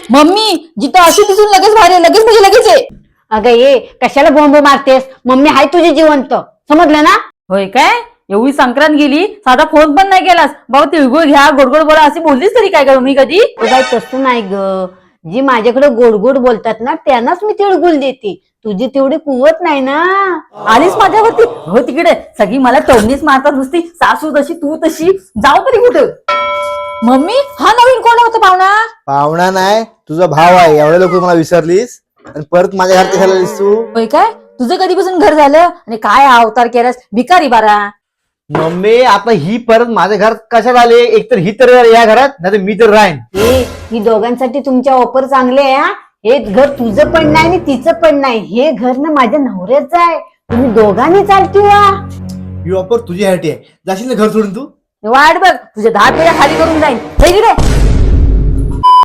Mummy जिथं अशी दिसून लगेच बाहेर ये, लगेच म्हणजे लगेच ये. अगं ये कशाला बॉम्ब मारतेस? मम्मी हाय तुझी जिवंत, समजलं ना? होय काय? एवढी संक्रांत गेली, साधा फोन पण नाही केलास. बाबा तिळगुळ घ्या, गोडगोड बोला अशी बोललीस तरी काय करू मी कधी? काय तसं नाही ग, जी माझ्याकडे गोड गोड बोलतात ना त्यांनाच मी तिळगुळ देते. तुझी तेवढी कुवत नाही ना. आलीस माझ्यावरती हो तिकडे, सगळी मला टोमणीच मारतात नुसती. सासू तशी तू तशी, जाऊ तरी कुठं? मम्मी हा नवीन कोण होता पाहुणा? पाहुणा नाही, तुझा भाव आहे. एवढ्या लोक मला विसरलीस आणि परत माझ्या घरात कशाला आलीस तू? होय काय? तुझं कधीपासून घर झालं आणि काय हा अवतार केलास भिकारी बारा. मम्मी आता ही परत माझ्या घरात कशाला आले? एकतर ही तर या घरात, नाही तर मी तर राहीन. ही दोघांसाठी तुमच्या ऑफर चांगले आहे हा. हे घर तुझं पण नाही आणि तिचं पण नाही, हे घर ना माझ्या नवऱ्याचं आहे. तुम्ही दोघांनी चालती वा. ही ऑफर तुझ्यासाठी आहे. जाशील ना घर सोडून तू? वाट बघ तुझ्या 10 पिढ्या खाली करून जाईन.